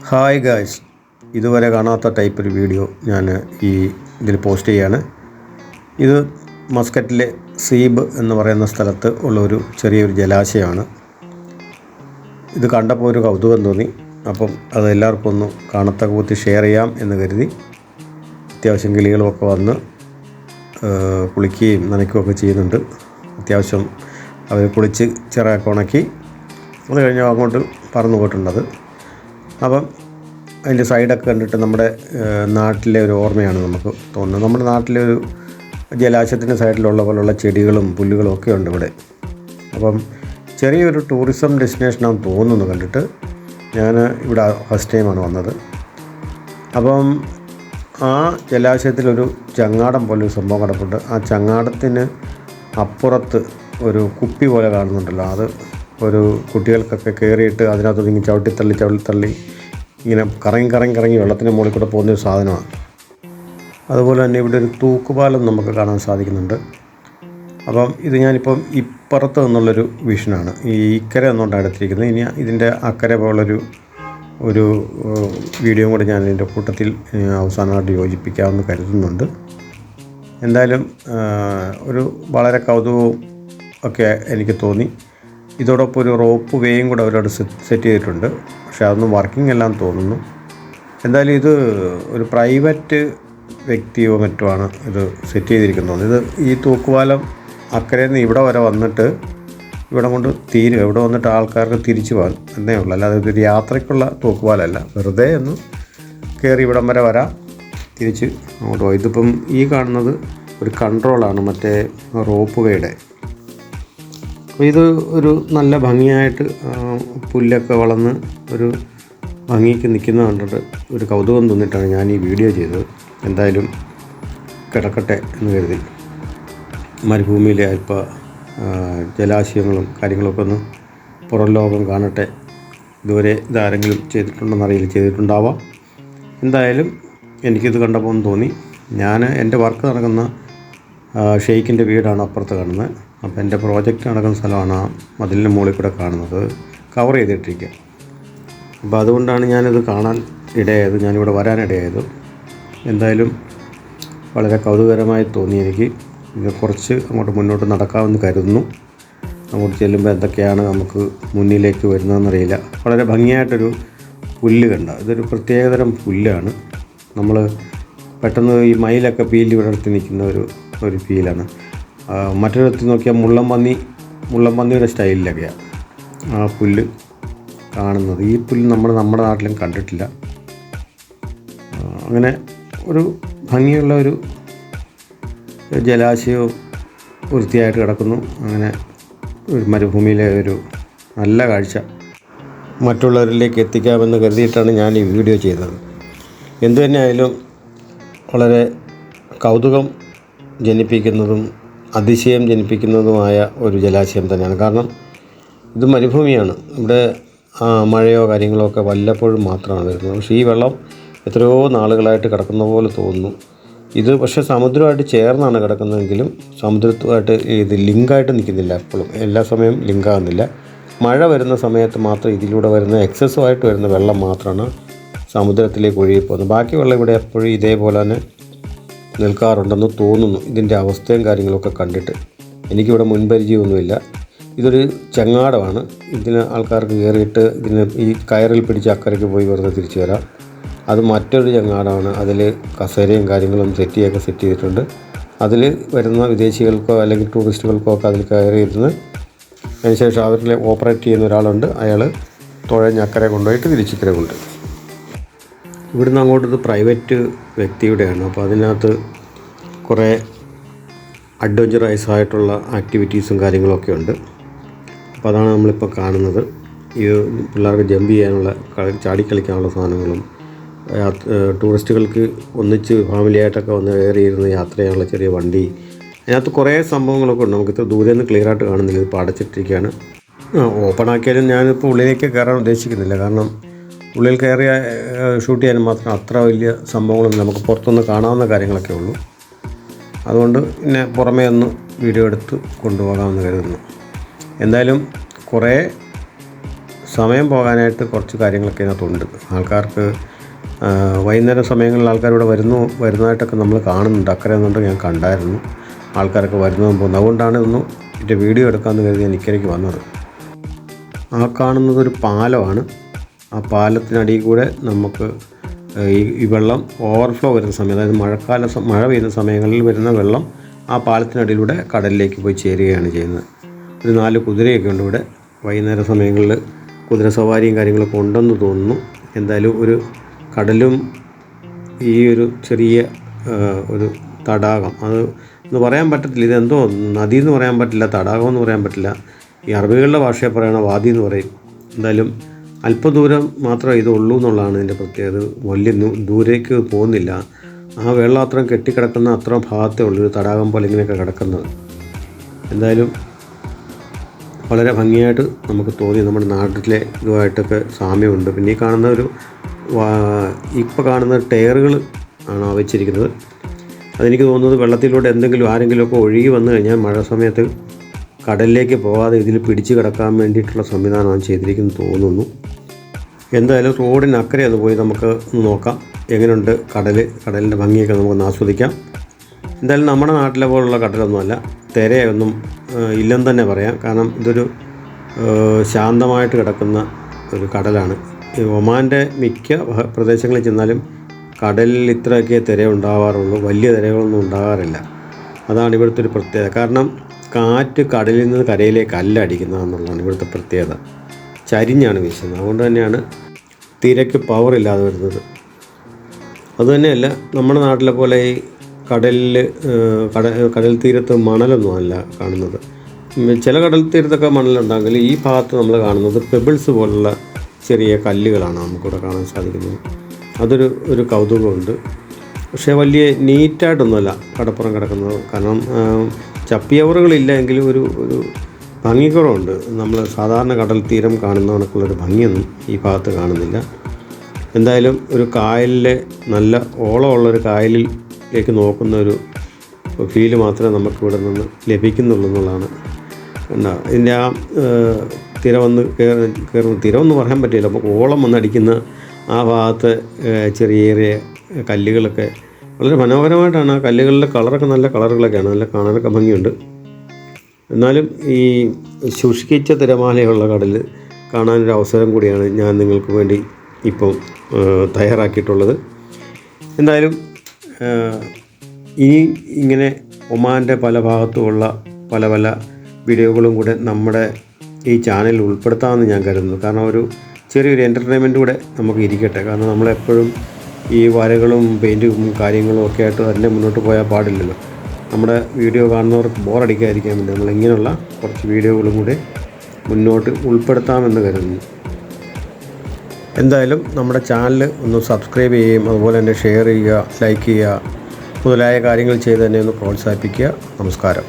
Hi guys, ഇതുവരെ കാണാത്ത type ഒരു വീഡിയോ ഞാൻ ഇതിൽ പോസ്റ്റ് ചെയ്യാണ്. ഇത് മസ്കറ്റിലെ സീബ് എന്ന് പറയുന്ന സ്ഥലത്ത് ഉള്ളൊരു ചെറിയൊരു ജലാശയമാണ്. ഇത് കണ്ടപ്പോൾ ഒരു കൗതുകം തോന്നി. അപ്പം അത് എല്ലാവർക്കും ഒന്ന് കാണത്തക്ക കൂത്തി ഷെയർ ചെയ്യാം എന്ന് കരുതി. അത്യാവശ്യം കിളികളുമൊക്കെ വന്ന് കുളിക്കുകയും നനയ്ക്കുകയൊക്കെ ചെയ്യുന്നുണ്ട്. അത്യാവശ്യം അവർ കുളിച്ച് ചിറകൊക്കെ ഉണക്കി അത് കഴിഞ്ഞ് അങ്ങോട്ട് പറന്നു പോയിട്ടുണ്ടത്. അപ്പം അതിൻ്റെ സൈഡൊക്കെ കണ്ടിട്ട് നമ്മുടെ നാട്ടിലെ ഒരു ഓർമ്മയാണ് നമുക്ക് തോന്നുന്നത്. നമ്മുടെ നാട്ടിലെ ഒരു ജലാശയത്തിൻ്റെ സൈഡിലുള്ള പോലുള്ള ചെടികളും പുല്ലുകളും ഒക്കെ ഉണ്ട് ഇവിടെ. അപ്പം ചെറിയൊരു ടൂറിസം ഡെസ്റ്റിനേഷനാണെന്ന് തോന്നുന്നു കണ്ടിട്ട്. ഞാൻ ഇവിടെ ഫസ്റ്റ് ടൈമാണ് വന്നത്. അപ്പം ആ ജലാശയത്തിലൊരു ചങ്ങാടം പോലൊരു സംഭവം കിടപ്പുണ്ട്. ആ ചങ്ങാടത്തിന് അപ്പുറത്ത് ഒരു കുപ്പി പോലെ കാണുന്നുണ്ടല്ലോ, അത് ഒരു കുട്ടികൾക്കൊക്കെ കയറിയിട്ട് അതിനകത്ത് ഇങ്ങനെ ചവിട്ടിത്തള്ളി ഇങ്ങനെ കറങ്ങി വെള്ളത്തിൻ്റെ മുകളിൽ കൂടെ പോകുന്നൊരു സാധനമാണ്. അതുപോലെ തന്നെ ഇവിടെ ഒരു തൂക്കുപാലം നമുക്ക് കാണാൻ സാധിക്കുന്നുണ്ട്. അപ്പം ഇത് ഞാനിപ്പം ഇപ്പുറത്ത് നിന്നുള്ളൊരു വിഷനാണ്. ഈ ഇക്കരെ എന്നുകൊണ്ടാണ് എടുത്തിരിക്കുന്നത്. ഇനി ഇതിൻ്റെ അക്കരെ പോലുള്ളൊരു വീഡിയോയും കൂടെ ഞാൻ ഇതിൻ്റെ കൂട്ടത്തിൽ അവസാനമായിട്ട് യോജിപ്പിക്കാമെന്ന് കരുതുന്നുണ്ട്. എന്തായാലും ഒരു വളരെ കൗതുകവും ഒക്കെ എനിക്ക് തോന്നി. ഇതോടൊപ്പം ഒരു റോപ്പ് വേയും കൂടെ അവരോട് സെറ്റ് ചെയ്തിട്ടുണ്ട്. പക്ഷേ അതൊന്നും വർക്കിംഗ് എല്ലാം തോന്നുന്നു. എന്തായാലും ഇത് ഒരു പ്രൈവറ്റ് വ്യക്തിയോ മറ്റോ ആണ് ഇത് സെറ്റ് ചെയ്തിരിക്കുന്നത്. ഇത് ഈ തൂക്കുപാലം അക്കരയിൽ നിന്ന് ഇവിടെ വരെ വന്നിട്ട് ഇവിടെ കൊണ്ട് തീരും. ഇവിടെ വന്നിട്ട് ആൾക്കാർക്ക് തിരിച്ചു പോകാൻ എന്നേ ഉള്ളൂ. അല്ലാതെ ഇതൊരു യാത്രയ്ക്കുള്ള തൂക്കുപാലമല്ല. വെറുതെ ഒന്ന് കയറി ഇവിടം വരെ വരാം, തിരിച്ച് അങ്ങോട്ട് പോകും. ഇതിപ്പം ഈ കാണുന്നത് ഒരു കൺട്രോളാണ് മറ്റേ റോപ്പ് വേയുടെ. അപ്പോൾ ഇത് ഒരു നല്ല ഭംഗിയായിട്ട് പുല്ലൊക്കെ വളർന്ന് ഒരു ഭംഗിക്ക് നിൽക്കുന്നത് കണ്ടിട്ട് ഒരു കൗതുകം തോന്നിയിട്ടാണ് ഞാൻ ഈ വീഡിയോ ചെയ്തത്. എന്തായാലും കിടക്കട്ടെ എന്ന് കരുതി. മരുഭൂമിയിലെ അല്പ ജലാശയങ്ങളും കാര്യങ്ങളൊക്കെ ഒന്ന് പുറം ലോകം കാണട്ടെ. ഇതുവരെ ഇതാരെങ്കിലും ചെയ്തിട്ടുണ്ടെന്നറിയില്ല, ചെയ്തിട്ടുണ്ടാവാം. എന്തായാലും എനിക്കിത് കണ്ടപ്പോൾ തോന്നി. ഞാൻ എൻ്റെ വർക്ക് നടക്കുന്ന ഷെയ്ഖിൻ്റെ വീടാണ് അപ്പുറത്ത് കാണുന്നത്. അപ്പോൾ എൻ്റെ പ്രോജക്റ്റ് നടക്കുന്ന സ്ഥലമാണ് ആ മതിലിൻ്റെ മുകളിൽ കൂടെ കാണുന്നത്, കവർ ചെയ്തിട്ടിരിക്കുക. അപ്പോൾ അതുകൊണ്ടാണ് ഞാനിത് കാണാൻ ഇടയായത്, ഞാനിവിടെ വരാനിടയായത്. എന്തായാലും വളരെ കൗതുകകരമായി തോന്നി എനിക്ക്. ഇത് കുറച്ച് അങ്ങോട്ട് മുന്നോട്ട് നടക്കാമെന്ന് കരുതുന്നു. അങ്ങോട്ട് ചെല്ലുമ്പോൾ എന്തൊക്കെയാണ് നമുക്ക് മുന്നിലേക്ക് വരുന്നതെന്നറിയില്ല. വളരെ ഭംഗിയായിട്ടൊരു പുല്ല് കണ്ട, ഇതൊരു പ്രത്യേകതരം പുല്ലാണ്. നമ്മൾ പെട്ടെന്ന് ഈ മയിലൊക്കെ പീലി വിടർത്തി നിൽക്കുന്ന ഒരു ഫീലാണ്. മറ്റൊരിടത്ത് നോക്കിയാൽ മുള്ളംപന്നിയുടെ സ്റ്റൈലിലൊക്കെയാണ് ആ പുല്ല് കാണുന്നത്. ഈ പുല്ല് നമ്മുടെ നാട്ടിലും കണ്ടിട്ടില്ല. അങ്ങനെ ഒരു ഭംഗിയുള്ള ഒരു ജലാശയവും വൃത്തിയായിട്ട് കിടക്കുന്നു. അങ്ങനെ ഒരു മരുഭൂമിയിലെ ഒരു നല്ല കാഴ്ച മറ്റുള്ളവരിലേക്ക് എത്തിക്കാമെന്ന് കരുതിയിട്ടാണ് ഞാൻ ഈ വീഡിയോ ചെയ്തത്. എന്തു തന്നെയായാലും വളരെ കൗതുകം ജനിപ്പിക്കുന്നതും അതിശയം ജനിപ്പിക്കുന്നതുമായ ഒരു ജലാശയം തന്നെയാണ്. കാരണം ഇത് മരുഭൂമിയാണ്. ഇവിടെ മഴയോ കാര്യങ്ങളോ ഒക്കെ വല്ലപ്പോഴും മാത്രമാണ് വരുന്നത്. പക്ഷേ ഈ വെള്ളം എത്രയോ നാളുകളായിട്ട് കിടക്കുന്ന പോലെ തോന്നുന്നു. ഇത് പക്ഷേ സമുദ്രമായിട്ട് ചേർന്നാണ് കിടക്കുന്നതെങ്കിലും സമുദ്രത്തുമായിട്ട് ഇത് ലിങ്കായിട്ട് നിൽക്കുന്നില്ല. എപ്പോഴും എല്ലാ സമയം ലിങ്കാകുന്നില്ല. മഴ വരുന്ന സമയത്ത് മാത്രം ഇതിലൂടെ വരുന്ന എക്സസ്സുമായിട്ട് വരുന്ന വെള്ളം മാത്രമാണ് സമുദ്രത്തിലേക്ക് ഒഴുകിപ്പോകുന്നത്. ബാക്കി വെള്ളം ഇവിടെ എപ്പോഴും ഇതേപോലെ തന്നെ നിൽക്കാറുണ്ടെന്ന് തോന്നുന്നു. ഇതിൻ്റെ അവസ്ഥയും കാര്യങ്ങളൊക്കെ കണ്ടിട്ട് എനിക്കിവിടെ മുൻപരിചയമൊന്നുമില്ല. ഇതൊരു ചങ്ങാടമാണ്. ഇതിന് ആൾക്കാർക്ക് കയറിയിട്ട് ഇതിന് ഈ കയറിൽ പിടിച്ച് അക്കരയ്ക്ക് പോയി വെറുതെ തിരിച്ചു വരാം. അത് മറ്റൊരു ചങ്ങാടമാണ്. അതിൽ കസേരയും കാര്യങ്ങളും സെറ്റ് ചെയ്തിട്ടുണ്ട്. അതിൽ വരുന്ന വിദേശികൾക്കോ അല്ലെങ്കിൽ ടൂറിസ്റ്റുകൾക്കോ ഒക്കെ അതിൽ കയറിയിരുന്ന് അതിനുശേഷം അവരിൽ ഓപ്പറേറ്റ് ചെയ്യുന്ന ഒരാളുണ്ട്. അയാൾ തുഴഞ്ഞ് അക്കരെ കൊണ്ടുപോയിട്ട് തിരിച്ചിക്കരെ കൊണ്ട്. ഇവിടുന്ന് അങ്ങോട്ട് ഇത് പ്രൈവറ്റ് വ്യക്തിയുടെയാണ്. അപ്പോൾ അതിനകത്ത് കുറേ അഡ്വഞ്ചറൈസ് ആയിട്ടുള്ള ആക്ടിവിറ്റീസും കാര്യങ്ങളൊക്കെ ഉണ്ട്. അപ്പോൾ അതാണ് നമ്മളിപ്പോൾ കാണുന്നത്. ഈ പിള്ളേർക്ക് ജമ്പ് ചെയ്യാനുള്ള ചാടിക്കളിക്കാനുള്ള സാധനങ്ങളും ടൂറിസ്റ്റുകൾക്ക് ഒന്നിച്ച് ഫാമിലിയായിട്ടൊക്കെ വന്ന് കയറിയിരുന്ന് യാത്ര ചെയ്യാനുള്ള ചെറിയ വണ്ടി, അതിനകത്ത് കുറേ സംഭവങ്ങളൊക്കെ ഉണ്ട്. നമുക്കിത്ര ദൂരെ നിന്ന് ക്ലിയറായിട്ട് കാണുന്നില്ല, ഇതിപ്പോൾ അടച്ചിട്ടിരിക്കുകയാണ്. ഓപ്പൺ ആക്കിയാലും ഞാനിപ്പോൾ ഉള്ളിലേക്ക് കയറാൻ ഉദ്ദേശിക്കുന്നില്ല. കാരണം ഉള്ളിൽ കയറിയ ഷൂട്ട് ചെയ്യാനും മാത്രം അത്ര വലിയ സംഭവങ്ങളൊന്നും നമുക്ക് പുറത്തുനിന്ന് കാണാവുന്ന കാര്യങ്ങളൊക്കെ ഉള്ളൂ. അതുകൊണ്ട് പിന്നെ പുറമേ ഒന്ന് വീഡിയോ എടുത്ത് കൊണ്ടുപോകാമെന്ന് കരുതുന്നു. എന്തായാലും കുറേ സമയം പോകാനായിട്ട് കുറച്ച് കാര്യങ്ങളൊക്കെ ഇതിനകത്തുണ്ട്. ആൾക്കാർക്ക് വൈകുന്നേരം സമയങ്ങളിൽ ആൾക്കാർ ഇവിടെ വരുന്നതായിട്ടൊക്കെ നമ്മൾ കാണുന്നുണ്ട്. അക്കരെ നിന്നുകൊണ്ട് ഞാൻ കണ്ടായിരുന്നു ആൾക്കാരൊക്കെ വരുന്നതും പോകുന്നത്. അതുകൊണ്ടാണ് ഇതിൻ്റെ വീഡിയോ എടുക്കാമെന്ന് കരുതി ഞാൻ ഇക്കരയ്ക്ക് വന്നത്. ആ കാണുന്നത് ഒരു പാലമാണ്. ആ പാലത്തിനടിയിൽ കൂടെ നമുക്ക് ഈ വെള്ളം ഓവർഫ്ലോ വരുന്ന സമയം, അതായത് മഴ പെയ്യുന്ന സമയങ്ങളിൽ വരുന്ന വെള്ളം ആ പാലത്തിനടിയിലൂടെ കടലിലേക്ക് പോയി ചേരുകയാണ് ചെയ്യുന്നത്. ഒരു 4 കുതിരയൊക്കെ ഉണ്ട് ഇവിടെ. വൈകുന്നേര സമയങ്ങളിൽ കുതിര സവാരിയും കാര്യങ്ങളൊക്കെ ഉണ്ടെന്ന് തോന്നുന്നു. എന്തായാലും ഒരു കടലും ഈ ഒരു ചെറിയ ഒരു തടാകം, അത് എന്ന് പറയാൻ പറ്റത്തില്ല. ഇതെന്തോ നദി എന്ന് പറയാൻ പറ്റില്ല, തടാകം എന്ന് പറയാൻ പറ്റില്ല. ഈ അറബികളുടെ ഭാഷയെ പറയുന്ന വാദി എന്ന് പറയും. എന്തായാലും അല്പദൂരം മാത്രമേ ഇതുള്ളൂ എന്നുള്ളതാണ് ഇതിൻ്റെ പ്രത്യേകത. വലിയ ദൂരേക്ക് പോകുന്നില്ല. ആ വെള്ളം അത്രയും കെട്ടിക്കിടക്കുന്ന അത്ര ഭാഗത്തേ ഉള്ളൂ, തടാകം പോലെ ഇങ്ങനെയൊക്കെ കിടക്കുന്നത്. എന്തായാലും വളരെ ഭംഗിയായിട്ട് നമുക്ക് തോന്നി. നമ്മുടെ നാട്ടിലെ ഇതുമായിട്ടൊക്കെ സാമ്യമുണ്ട്. പിന്നെ ഈ കാണുന്ന ഇപ്പോൾ കാണുന്ന ടയറുകൾ ആണ് വെച്ചിരിക്കുന്നത്. അതെനിക്ക് തോന്നുന്നത് വെള്ളത്തിലൂടെ ആരെങ്കിലുമൊക്കെ ഒഴുകി വന്നു കഴിഞ്ഞാൽ മഴ സമയത്ത് കടലിലേക്ക് പോകാതെ ഇതിൽ പിടിച്ച് കിടക്കാൻ വേണ്ടിയിട്ടുള്ള സംവിധാനമാണ് ചെയ്തിരിക്കുന്നത് തോന്നുന്നു. എന്തായാലും റോഡിനക്കരെ ഒന്ന് പോയി നമുക്ക് നോക്കാം എങ്ങനെയുണ്ട് കടലിൻ്റെ ഭംഗിയൊക്കെ നമുക്കൊന്ന് ആസ്വദിക്കാം. എന്തായാലും നമ്മുടെ നാട്ടിലെ പോലുള്ള കടലൊന്നുമല്ല, തിരയൊന്നും ഇല്ലെന്ന് തന്നെ പറയാം. കാരണം ഇതൊരു ശാന്തമായിട്ട് കിടക്കുന്ന ഒരു കടലാണ്. ഒമാൻ്റെ മിക്ക പ്രദേശങ്ങളിൽ ചെന്നാലും കടലിൽ ഇത്രയൊക്കെ തിര ഉണ്ടാവാറുള്ളൂ, വലിയ തിരകളൊന്നും ഉണ്ടാകാറില്ല. അതാണ് ഇവിടുത്തെ ഒരു പ്രത്യേകത. കാരണം കാറ്റ് കടലിൽ നിന്ന് കരയിലേക്ക് അടിക്കുന്നതെന്നുള്ളതാണ് ഇവിടുത്തെ പ്രത്യേകത. ചരിഞ്ഞാണ് വീശുന്നത്. അതുകൊണ്ട് തന്നെയാണ് തിരക്ക് പവറില്ലാതെ വരുന്നത്. അതുതന്നെയല്ല നമ്മുടെ നാട്ടിലെ പോലെ ഈ കടൽ തീരത്ത് മണലൊന്നും അല്ല കാണുന്നത്. ചില കടൽ തീരത്തൊക്കെ മണലുണ്ടെങ്കിൽ ഈ ഭാഗത്ത് നമ്മൾ കാണുന്നത് പെബിൾസ് പോലുള്ള ചെറിയ കല്ലുകളാണ് നമുക്കിവിടെ കാണാൻ സാധിക്കുന്നത്. അതൊരു കൗതുകമുണ്ട്. പക്ഷേ വലിയ നീറ്റായിട്ടൊന്നുമല്ല കടപ്പുറം കിടക്കുന്നത്. കാരണം ചപ്പിയവറുകളില്ല എങ്കിലും ഒരു ഭംഗിക്കുറവുണ്ട്. നമ്മൾ സാധാരണ കടൽ തീരം കാണുന്ന കണക്കുള്ളൊരു ഭംഗിയൊന്നും ഈ ഭാഗത്ത് കാണുന്നില്ല. എന്തായാലും ഒരു കായലിലെ നല്ല ഓളമുള്ളൊരു കായലിലേക്ക് നോക്കുന്ന ഒരു ഫീല് മാത്രമേ നമുക്കിവിടെ നിന്ന് ലഭിക്കുന്നുള്ളൂ എന്നുള്ളതാണ്. ഇതിൻ്റെ ആ തിരമെന്ന് പറയാൻ പറ്റില്ല, നമുക്ക് ഓളം വന്നടിക്കുന്ന ആ ഭാഗത്ത് ചെറിയ കല്ലുകളൊക്കെ വളരെ മനോഹരമായിട്ടാണ്. ആ കല്ലുകളുടെ കളറൊക്കെ നല്ല കളറുകളൊക്കെയാണ്, നല്ല കാണാനൊക്കെ ഭംഗിയുണ്ട്. എന്നാലും ഈ ശുഷ്കിച്ച തിരമാലയുള്ള കടൽ കാണാനൊരു അവസരം കൂടിയാണ് ഞാൻ നിങ്ങൾക്ക് വേണ്ടി ഇപ്പം തയ്യാറാക്കിയിട്ടുള്ളത്. എന്തായാലും ഇങ്ങനെ ഒമാൻ്റെ പല ഭാഗത്തുമുള്ള പല വീഡിയോകളും കൂടെ നമ്മുടെ ഈ ചാനലിൽ ഉൾപ്പെടുത്താമെന്ന് ഞാൻ കരുതുന്നു. കാരണം ഒരു ചെറിയൊരു എൻ്റർടൈൻമെൻറ്റ് കൂടെ നമുക്ക് ഇരിക്കട്ടെ. കാരണം നമ്മളെപ്പോഴും ഈ വരകളും പെയിൻറ്റും കാര്യങ്ങളും ഒക്കെ ആയിട്ട് തന്നെ മുന്നോട്ട് പോയാൽ പാടില്ലല്ലോ. നമ്മുടെ വീഡിയോ കാണുന്നവർക്ക് ബോറടിക്കാതിരിക്കാൻ വേണ്ടി നമ്മളിങ്ങനെയുള്ള കുറച്ച് വീഡിയോകളും കൂടെ മുന്നോട്ട് ഉൾപ്പെടുത്താമെന്ന് കരുതുന്നു. എന്തായാലും നമ്മുടെ ചാനൽ ഒന്ന് സബ്സ്ക്രൈബ് ചെയ്യുകയും അതുപോലെ തന്നെ ഷെയർ ചെയ്യുക, ലൈക്ക് ചെയ്യുക മുതലായ കാര്യങ്ങൾ ചെയ്ത് തന്നെ ഒന്ന് പ്രോത്സാഹിപ്പിക്കുക. നമസ്കാരം.